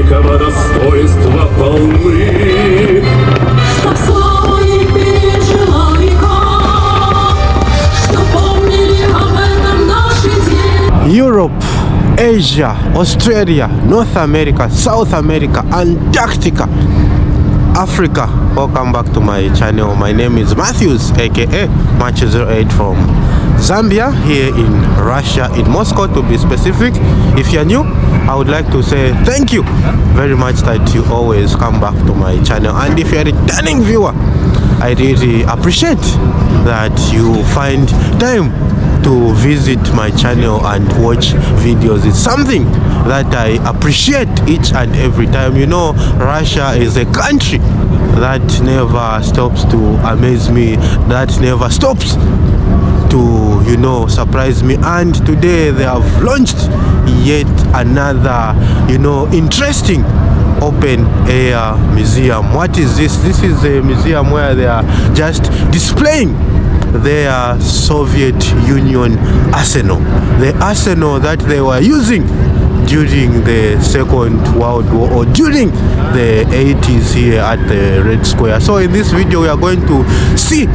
великого достоинства полны. Чтоб славу их пережила века, чтоб помнили об этом наши дети. Europe, Asia, Australia, North America, South America, Antarctica, Africa. Welcome back to my channel. My name is Matthews, aka Match08 from Zambia, here in Russia, in Moscow to be specific. If you're new, I would like to say thank you very much that you always come back to my channel. And if you're a returning viewer, I really appreciate that you find time to visit my channel and watch videos. It's something that I appreciate each and every time. You know, Russia is a country that never stops to amaze me, that never stops to, you know, surprise me. And today they have launched yet another, you know, interesting open air museum. What is this? This is a museum where they are just displaying their Soviet Union arsenal, the arsenal that they were using during the Second World War or during the 80s here at the Red Square. So in this video we are going to see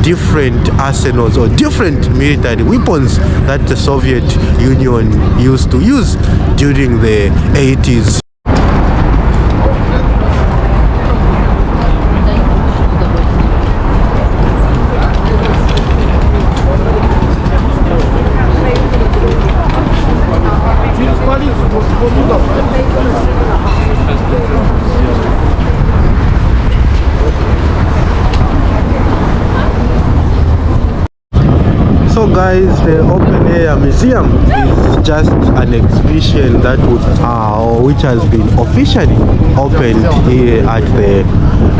different arsenals or different military weapons that the Soviet Union used to use during the 80s. So guys, the open air museum is just an exhibition that would which has been officially opened here at the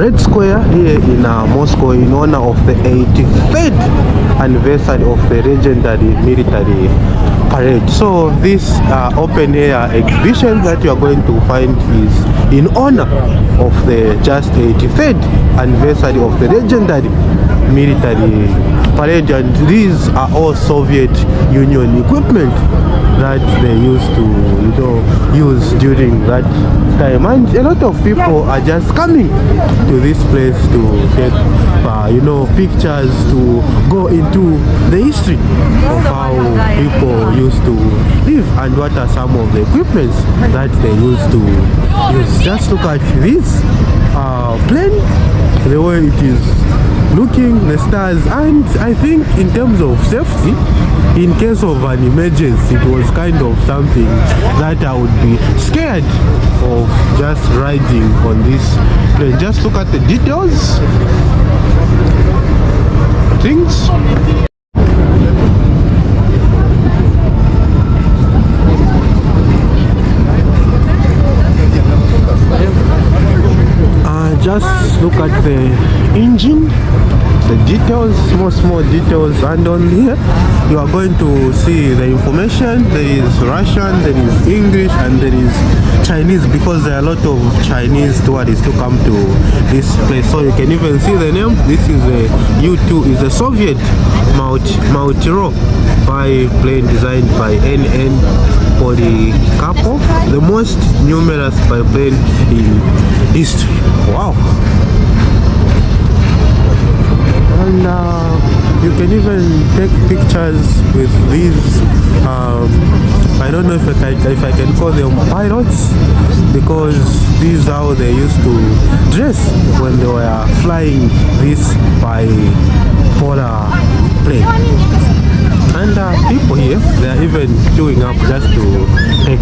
Red Square here in Moscow in honor of the 83rd anniversary of the legendary military parade. So this open air exhibition that you are going to find is in honor of the just 83rd anniversary of the legendary military parade, and these are all Soviet Union equipment that they used to, you know, use during that time. And a lot of people are just coming to this place to take you know, pictures, to go into the history of how people used to live and what are some of the equipments that they used to use. Just look at this plane, the way it is looking, the stars. And I think in terms of safety, in case of an emergency, it was kind of something that I would be scared of just riding on this plane. Just look at the details, things. Just look at the engine, the details, small details. And on here you are going to see the information. There is Russian, there is English, and there is Chinese, because there are a lot of Chinese tourists to come to this place. So you can even see the name. This is a U-2, is a Soviet Mautiro biplane designed by N.N. Polikarpov, the most numerous biplane in history. Wow. And you can even take pictures with these I don't know if I can call them pilots, because these are how they used to dress when they were flying this bipolar plane. And people here, they are even queuing up just to take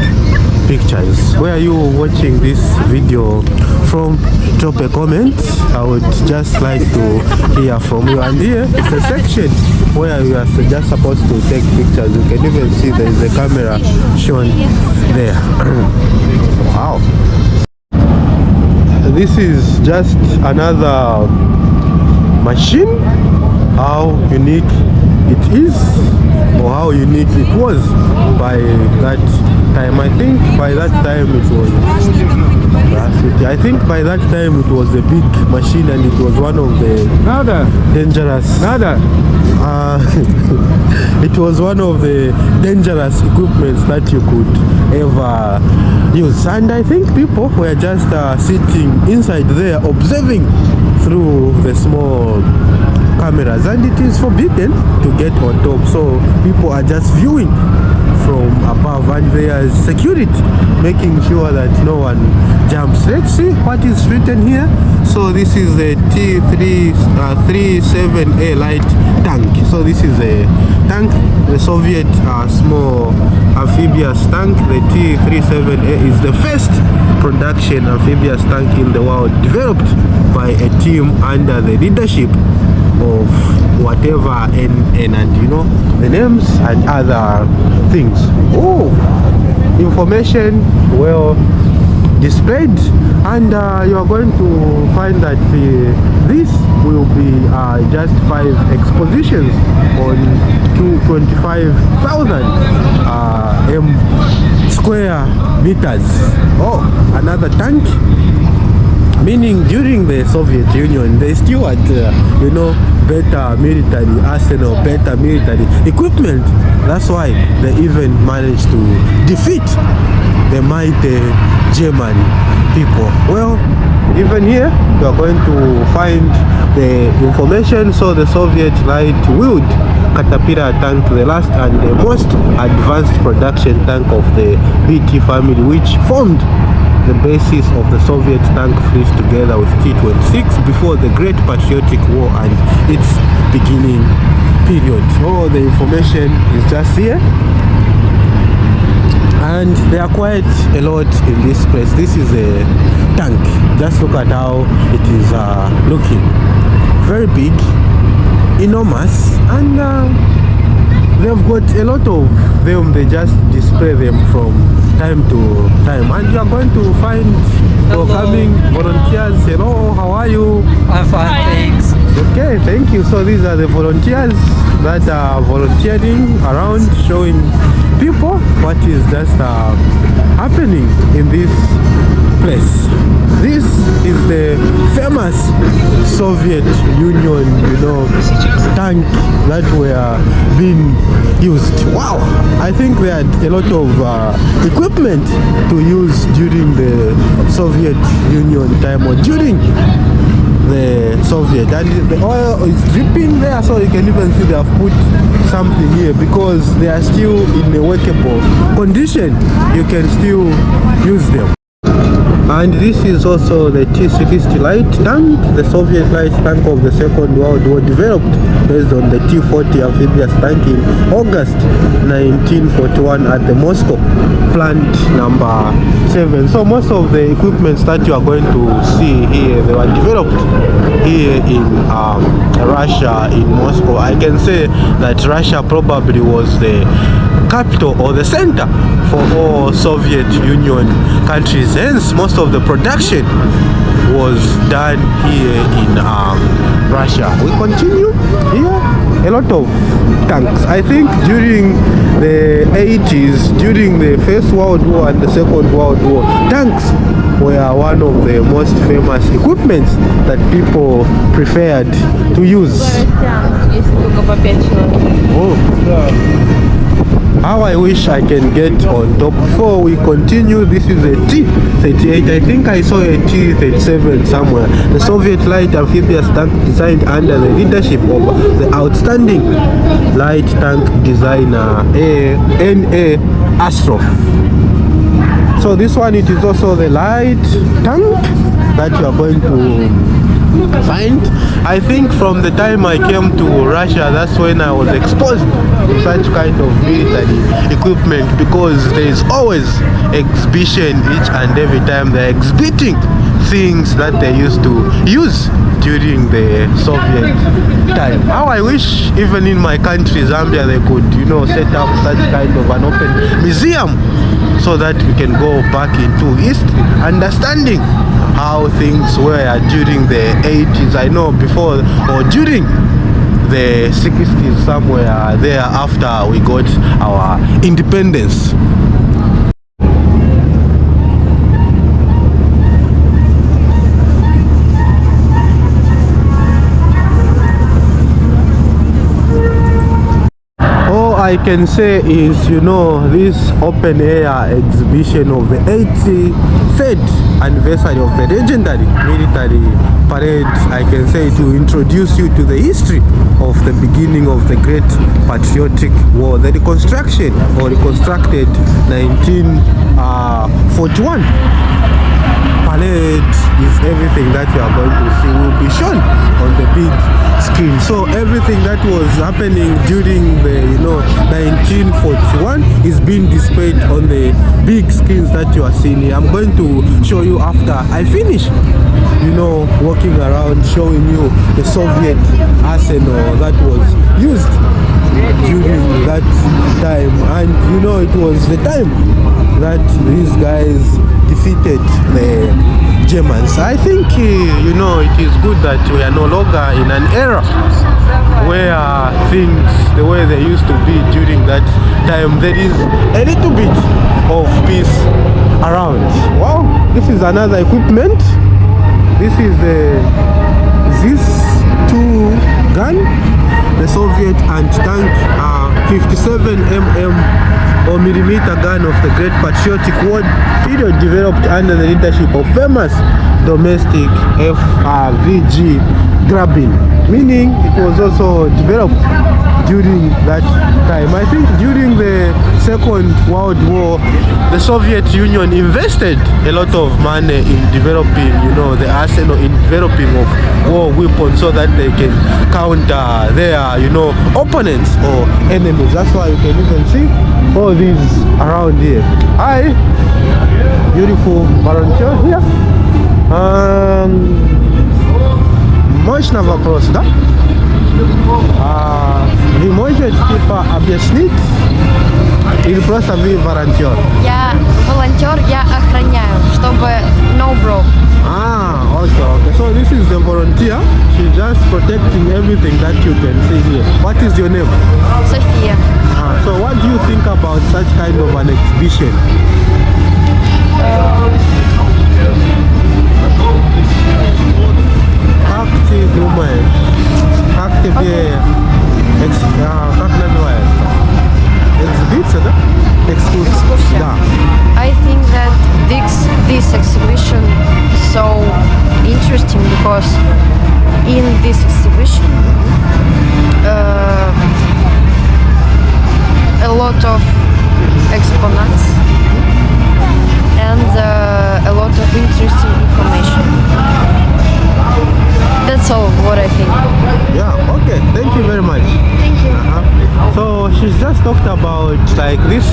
pictures. Where are you watching this video from? Drop a comment. I would just like to hear from you. And here is a section where you are just supposed to take pictures. You can even see there is a camera shown there. Wow. This is just another machine. How unique it is, or how unique it was by that time. I think by that time it was a big machine, and it was one of the dangerous it was one of the dangerous equipments that you could ever use, and I think people were just sitting inside there observing through the small cameras, and it is forbidden to get on top, so people are just viewing from above, and there's security making sure that no one jumps. Let's see what is written here. So this is the T-37A light tank. So this is a tank, the Soviet small amphibious tank. The T-37A is the first production amphibious tank in the world, developed by a team under the leadership of whatever and you know the names and other things. Oh, information well displayed, and you are going to find that this will be just 5 expositions on 225,000 square meters. Oh, another tank, meaning during the Soviet Union they still had you know, better military arsenal, better military equipment. That's why they even managed to defeat the mighty German people. Well, even here you are going to find the information. So the Soviet light-wheeled Caterpillar tank, the last and the most advanced production tank of the BT family, which formed the basis of the Soviet tank fleet together with T-26 before the Great Patriotic War and its beginning period. All the information is just here, and there are quite a lot in this place. This is a tank. Just look at how it is looking. Very big, enormous, and they've got a lot of them. They just display them from time to time, and you are going to find welcoming volunteers. Hello, how are you? I'm fine, thanks. Okay, thank you. So these are the volunteers that are volunteering around, showing people what is just happening in this place. This is the famous Soviet Union, you know, tank that were being used. Wow, I think they had a lot of equipment to use during the Soviet Union time, or during the Soviet, and the oil is dripping there, so you can even see they have put something here because they are still in a workable condition. You can still use them. And this is also the T-60 light tank, the Soviet light tank of the Second World War, developed based on the T-40 amphibious tank in August 1941 at the Moscow plant number 7. So most of the equipments that you are going to see here, they were developed here in Russia, in Moscow. I can say that Russia probably was the capital or the center for all Soviet Union countries. Hence, most of the production was done here in Russia. We continue here. A lot of tanks. I think during the 80s, during the First World War and the Second World War, tanks were one of the most famous equipments that people preferred to use. Oh. How I wish I can get on top. Before we continue, this is a T-38. I think I saw a T-37 somewhere. The Soviet light amphibious tank designed under the leadership of the outstanding light tank designer N.A. Astrov. So this one, it is also the light tank that you are going to find. I think from the time I came to Russia, that's when I was exposed to such kind of military equipment, because there is always exhibition each and every time. They're exhibiting things that they used to use during the Soviet time. How I wish even in my country, Zambia, they could, you know, set up such kind of an open museum so that we can go back into history, understanding how things were during the 80s. I know before or during the 60s, somewhere there after we got our independence. I can say is, you know, this open air exhibition of the 83rd anniversary of the legendary military parade, I can say, to introduce you to the history of the beginning of the Great Patriotic War, the reconstruction or reconstructed 1941. Parade is everything that you are going to see will be shown on the big screen. So everything that was happening during the 1941 is being displayed on the big screens that you are seeing here. I'm going to show you after I finish, walking around, showing you the Soviet arsenal that was used during that time. And it was the time that these guys defeated the Germans. I think it is good that we are no longer in an era where things the way they used to be during that time. There is a little bit of peace around. Wow, this is another equipment. This is the ZIS-2 gun, the Soviet anti-tank 57mm or millimeter gun of the Great Patriotic War period, developed under the leadership of famous domestic FRVG Grabin, meaning it was also developed during that time. I think during the Second World War, the Soviet Union invested a lot of money in developing, the arsenal, in developing of war weapons so that they can counter their, opponents or enemies. That's why you can even see all these around here. Hi, beautiful volunteer here. Можно вопрос, да? Вы можете объяснить или просто вы волонтер? Я волонтер, я охраняю, чтобы no broke. Okay. So this is the volunteer. She's just protecting everything that you can see here. What is your name? София. So what do you think about such kind of an exhibition? Как ты думаешь? Как тебе как называется? Экзибиция, да? Экскурсия. Да. I think that this exhibition is so interesting because in this exhibition a lot of exponents and a lot of interesting information. That's all what I think. Yeah, okay. Thank you very much. Thank you. So she's just talked about like this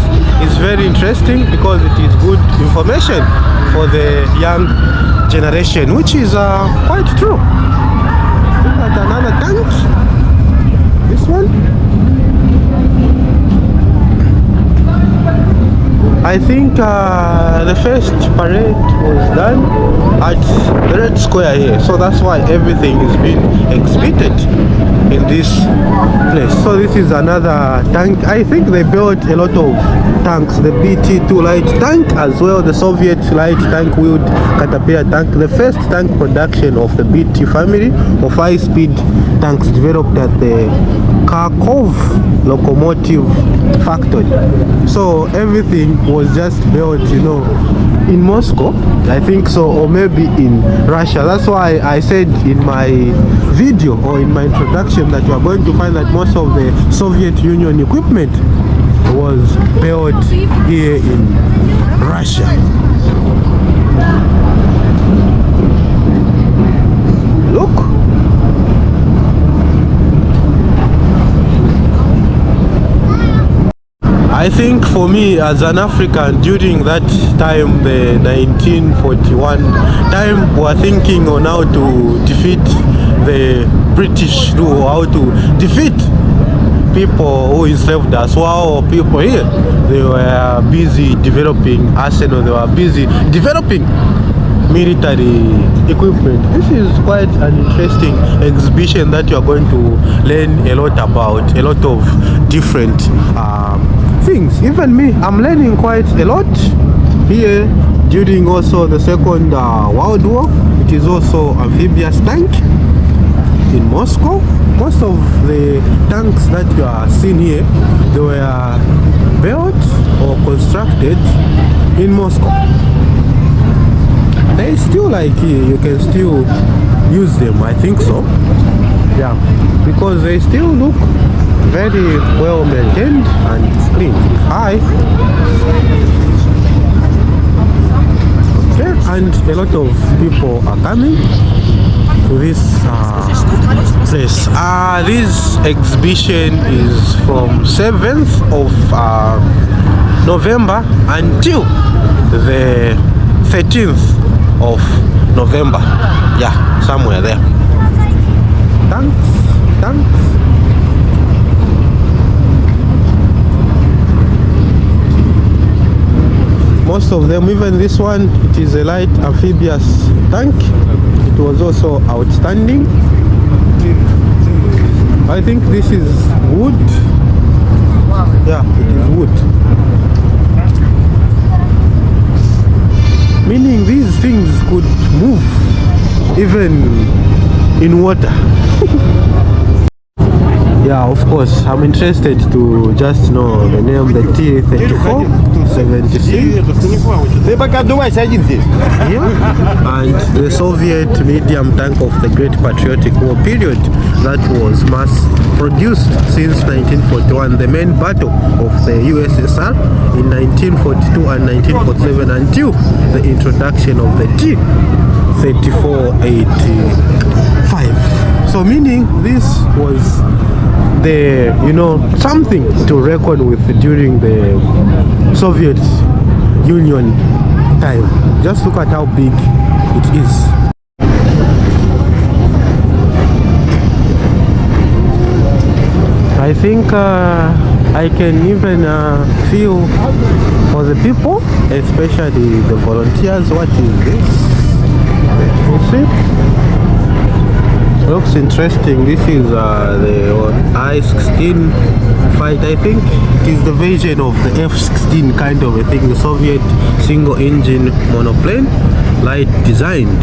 is very interesting because it is good information for the young generation, which is quite true. Look at another tank. This one. I think the first parade was done at the Red Square here, so that's why everything is being exhibited in this place. So this is another tank. I think they built a lot of tanks, the BT-2 light tank as well, the Soviet light tank wheeled caterpillar tank, the first tank production of the BT family of high-speed tanks developed at the Kharkov locomotive factory. So everything was just built, in Moscow, I think so, or maybe in Russia. That's why I said in my video or in my introduction that you are going to find that most of the Soviet Union equipment was built here in Russia. Look. I think for me as an African during that time, the 1941 time, we were thinking on how to defeat the British rule, how to defeat people who enslaved us. While people here, they were busy developing arsenal, they were busy developing military equipment. This is quite an interesting exhibition that you are going to learn a lot about, a lot of different things. Even me, I'm learning quite a lot here during also the Second World War. It is also amphibious tank. in Moscow. Most of the tanks that you are seeing here, they were built or constructed in Moscow. They still like you can still use them, I think so. Yeah, because they still look very well maintained and clean. Hi. Okay, and a lot of people are coming to this place. This exhibition is from 7th of November until the 13th of November. Yeah, somewhere there. Thanks. Most of them, even this one, it is a light amphibious tank. It was also outstanding. I think this is wood. Yeah, it is wood. Meaning these things could move even in water. Yeah, of course, I'm interested to just know the name, the T-34, 76. Ты пока отдувайся один здесь. Yeah. And the Soviet medium tank of the Great Patriotic War period that was mass produced since 1941, the main battle of the USSR in 1942 and 1947 until the introduction of the T-34-85. So meaning this was the, something to reckon with during the Soviet Union time. Just look at how big it is. I think I can even feel for the people, especially the volunteers. What is this? You see? Looks interesting. This is the I-16 fight. I think it is the version of the F-16 kind of a thing, the Soviet single-engine monoplane, light designed,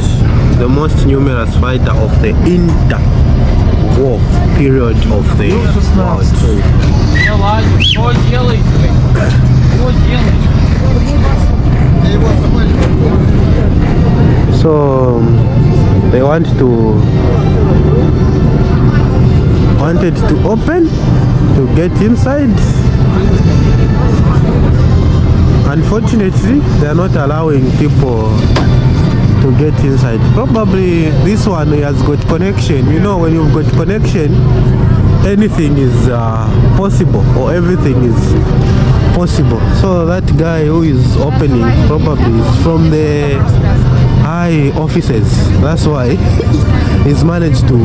the most numerous fighter of the inter-war period of the world. So they wanted to open to get inside. Unfortunately, they are not allowing people to get inside. Probably this one has got connection. When you've got connection, anything is possible, or everything is possible. So that guy who is opening probably is from the high offices. That's why he's managed to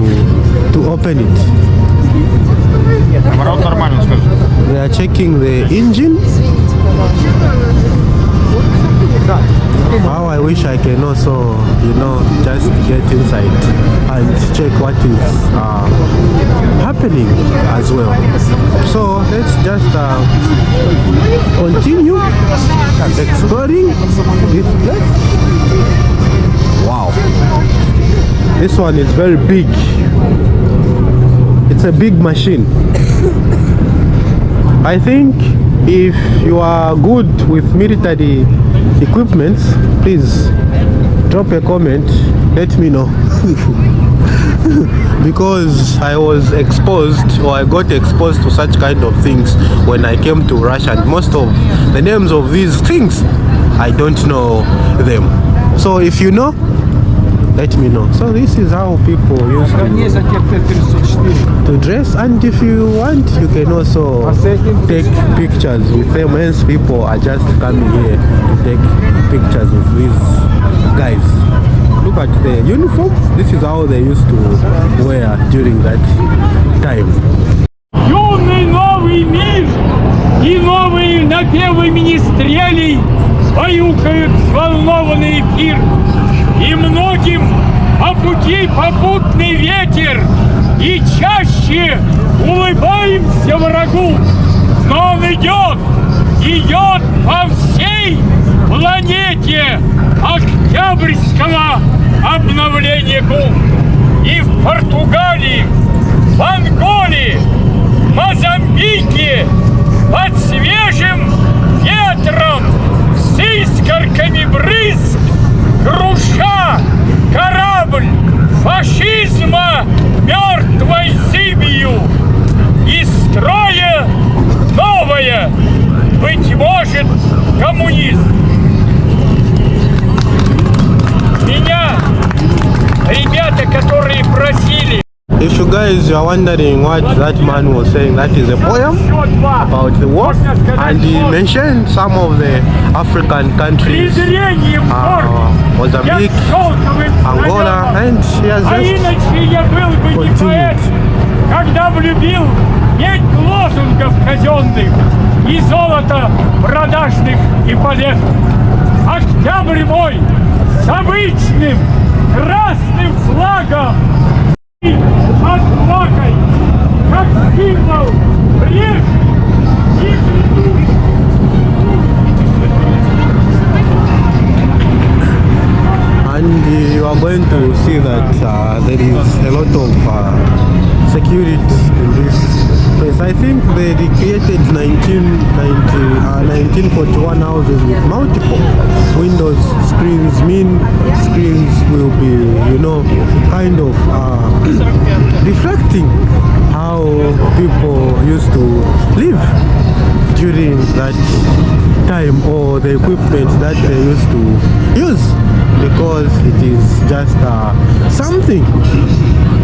open it. They are checking the engine. How I wish I can also, just get inside and check what is happening as well. So let's just continue exploring this place. Wow, this one is very big. It's a big machine. I think if you are good with military equipment, please drop a comment, let me know. Because I was exposed, or I got exposed to such kind of things when I came to Russia, and most of the names of these things I don't know them. So if you know, let me know. So this is how people used to dress, and if you want, you can also take pictures with them. Hence people are just coming here to take pictures with these guys. Look at the uniform. This is how they used to wear during that time. Юный новый мир и новые напевы министрелей баюкают взволнованный эфир. И многим по пути попутный ветер, и чаще улыбаемся врагу. Но он идет по всей планете октябрьского обновления. И в Португалии, в Анголе, Мозамбике, под свежим ветром, с искорками брызг, круша корабль фашизма мертвой зыбью, и строя новое, быть может, коммунизм. Меня ребята, которые просили. If you guys are wondering what that man was saying, that is a poem about the war, and he mentioned some of the African countries, Mozambique, Angola, and he has А иначе я был бы не поэт, когда влюбил медь лозунгов казенных и золото продажных эполет. Октябрь мой с обычным красным флагом и отплакой, как символ прежних и грядущих. and you are going to see that there is a lot of security in this place. I think they recreated 1941 houses with multiple windows screens. Mean screens will be, you know, kind of reflecting how people used to live during that time, or the equipment that they used to use, because it is just something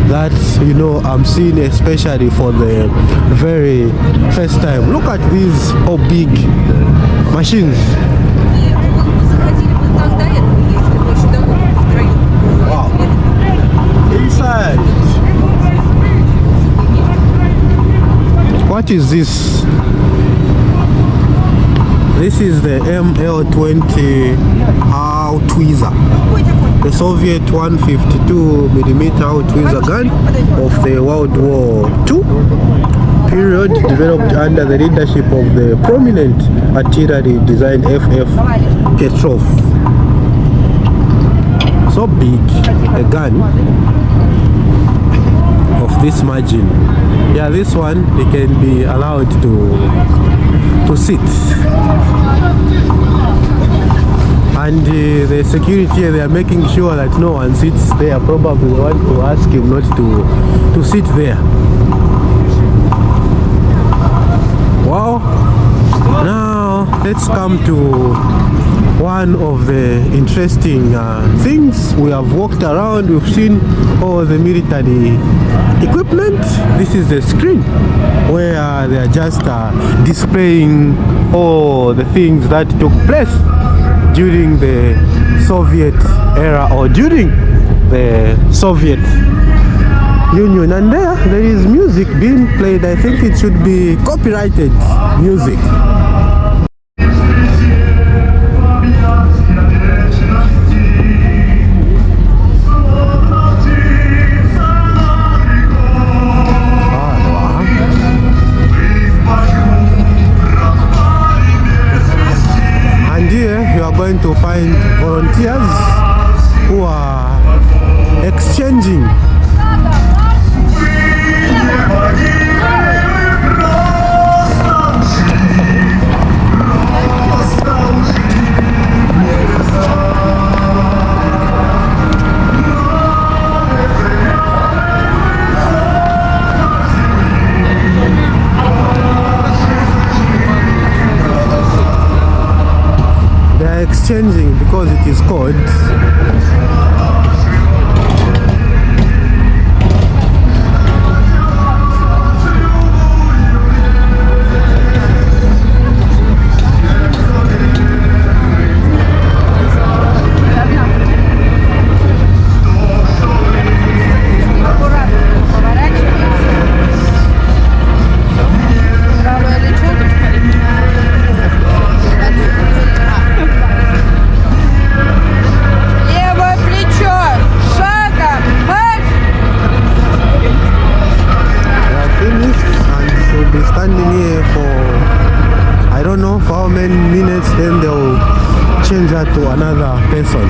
that, you know, I'm seeing especially for the very first time. Look at these how big machines. Wow. Inside, what is this? This is the ML-20 Tweezer, the Soviet 152mm Tweezer gun of the World War II period, developed under the leadership of the prominent artillery design F.F. Petrov. So big a gun of this margin. Yeah, this one, it can be allowed to sit. And the security, they are making sure that no one sits there. Probably they want to ask him not to sit there. Wow. Now let's come to one of the interesting things. We have walked around, we've seen all the military equipment. This is the screen where they are just displaying all the things that took place during the Soviet era, or during the Soviet Union. And there is music being played. I think it should be copyrighted music. Going to find volunteers who are exchanging because it is called to another person.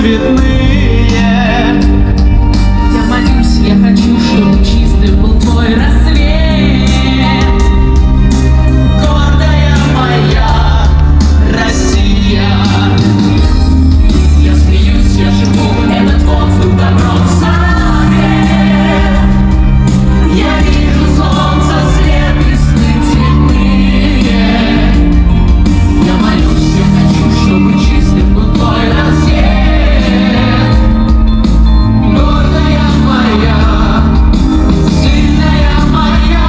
цветные. Я молюсь, я хочу, чтобы чистым был твой рассвет. Гордая моя Россия. Я смеюсь, я живу, этот воздух добро согрет. Я вижу солнце, свет, весны цветные. Я молюсь, я хочу, чтобы чистым был твой рассвет. Гордая моя, сильная моя.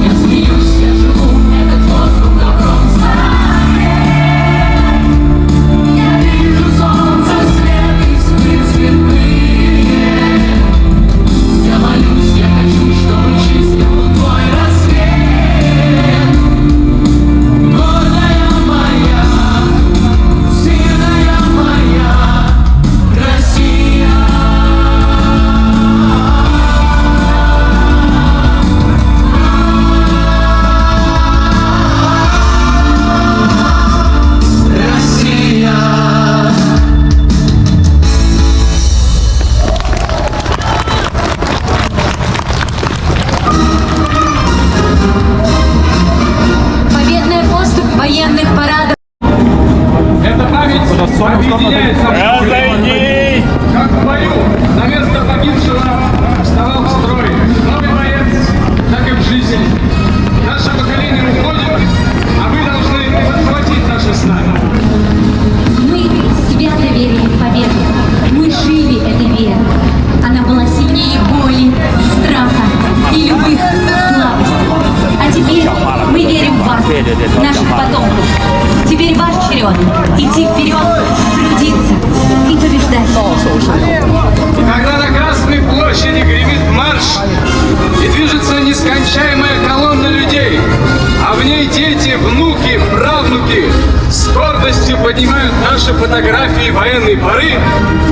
Я смеюсь, я живу, этот воздух добром согрет. Я вижу солнце, свет, весны цветные. Я молюсь, я хочу, чтобы чистым был твой рассвет. Гордая моя, сильная моя Россия. Россия. Победная поступь военных парадов. Эта память объединяет собой. Как в бою на место погибшего вставал в строй новый боец, так и в жизни. Наше поколение уходит, а вы должны подхватить наше знамя. Мы свято верили в победу. Мы жили этой верой. Она была сильнее боли, страха и любых слабостей. А теперь мы верим в вас, наших потомков. Теперь ваш черед идти вперед, трудиться и побеждать. И когда на Красной площади гремит марш и движется нескончаемая колонна людей, а в ней дети, внуки, правнуки с гордостью поднимают наши фотографии военной поры,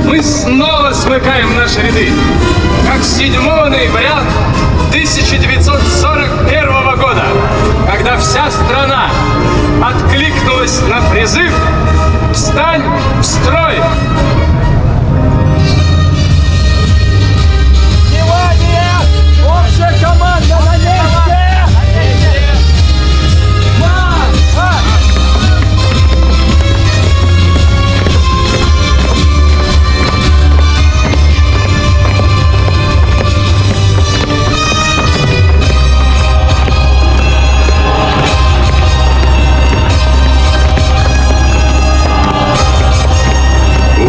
мы снова смыкаем наши ряды. Как 7 ноября 1941 года, когда вся страна откликнулась на призыв «Встань в строй!». Внимание! Общая команда на месте!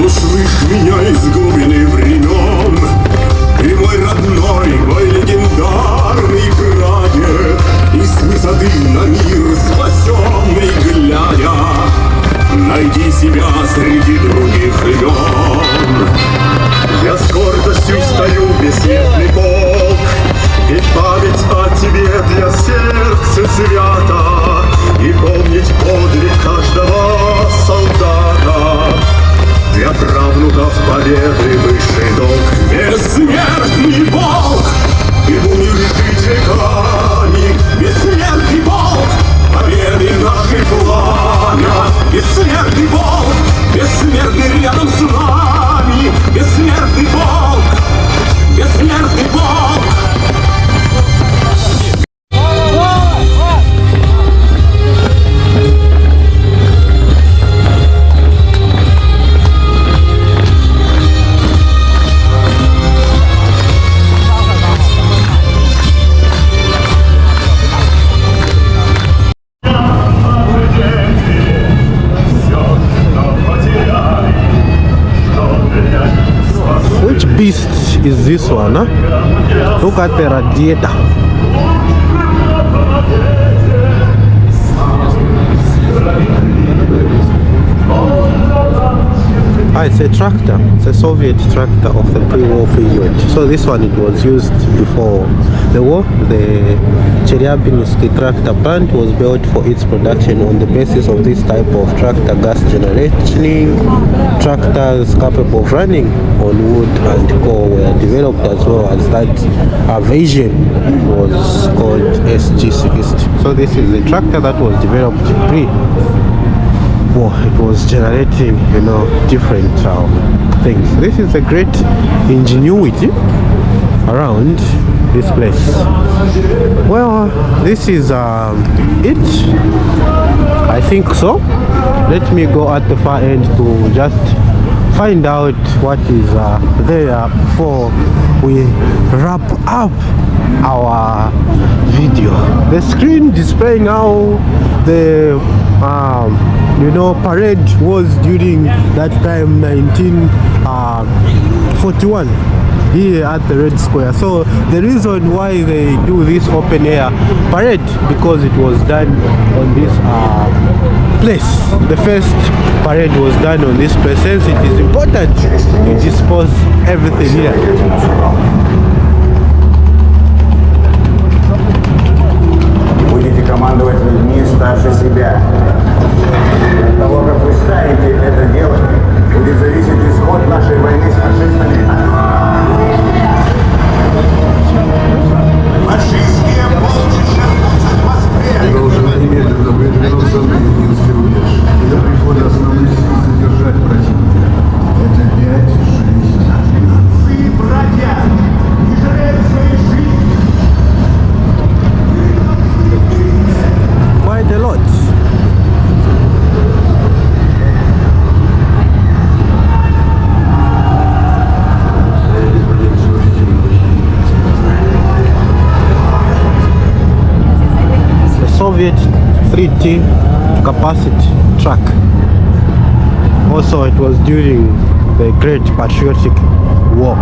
Услышь меня из глубины времен, ты мой родной, мой легендарный прадед, и с высоты на мир спасенный глядя, найди себя среди других имен. Я с гордостью стою, бессмертный полк, ведь память о тебе для сердца свята, и помнить подвиг каждого солдата. Для правнуков победы высший долг. Бессмертный полк, и будет жить веками. Бессмертный полк, победы нашей пламя. Бессмертный полк, бессмертный рядом с нами. Бессмертный полк, бессмертный полк. Which beast is this one, huh? Look at the radiator. Ah, it's a tractor. It's a Soviet tractor of the pre-war period. So this one, it was used before the war. The Chelyabinsk tractor plant was built for its production on the basis of this type of tractor gas generating. Tractors capable of running on wood and coal were developed, as well as that aviation was called SG-60. So this is the tractor that was developed pre-war. It was generating, different things. This is a great ingenuity around this place. Well, this is it, I think so. Let me go at the far end to just find out what is there before we wrap up our video. The screen displaying how the parade was during that time, 1941, here at the Red Square. So the reason why they do this open air parade, because it was done on this place. The first parade was done on this place, since it is important to dispose everything here. Будете командовать людьми старше себя. От того, как вы станете это делать, будет зависеть исход нашей войны с фашистами. Фашистские полчища в Москве. Должен немедленно выдвинуться на Ильинский рубеж. Для прихода основных сил задержать противника. Это 5-6 Вы, братья, не жалеют своей жизни. Quite a lot. The Soviet 3T capacity truck. Also, it was during the Great Patriotic War.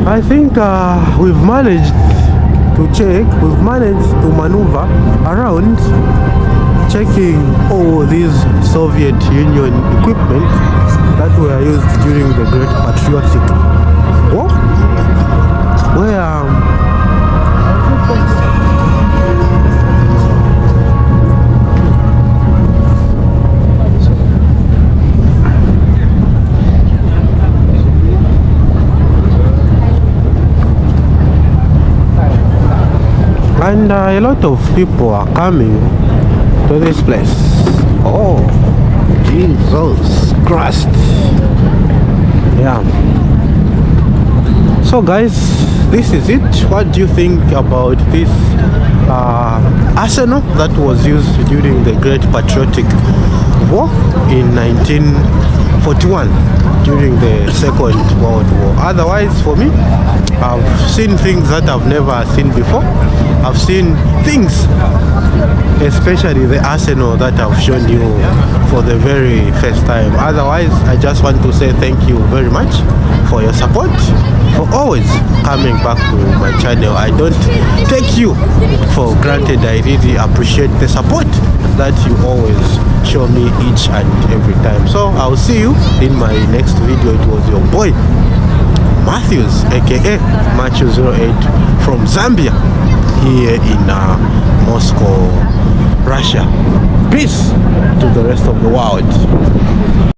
I think we've managed to maneuver around, checking all these Soviet Union equipment that were used during the Great Patriotic War, where and a lot of people are coming to this place. Oh, Jesus Christ. Yeah. So guys, this is it. What do you think about this arsenal that was used during the Great Patriotic War in 1941, during the Second World War? Otherwise, for me, I've seen things that I've never seen before. I've seen things, especially the arsenal that I've shown you for the very first time. Otherwise, I just want to say thank you very much for your support, for always coming back to my channel. I don't take you for granted. I really appreciate the support that you always show me each and every time. So I'll see you in my next video. It was your boy Matthews, aka Macho08 from Zambia, here in Moscow, Russia. Peace to the rest of the world.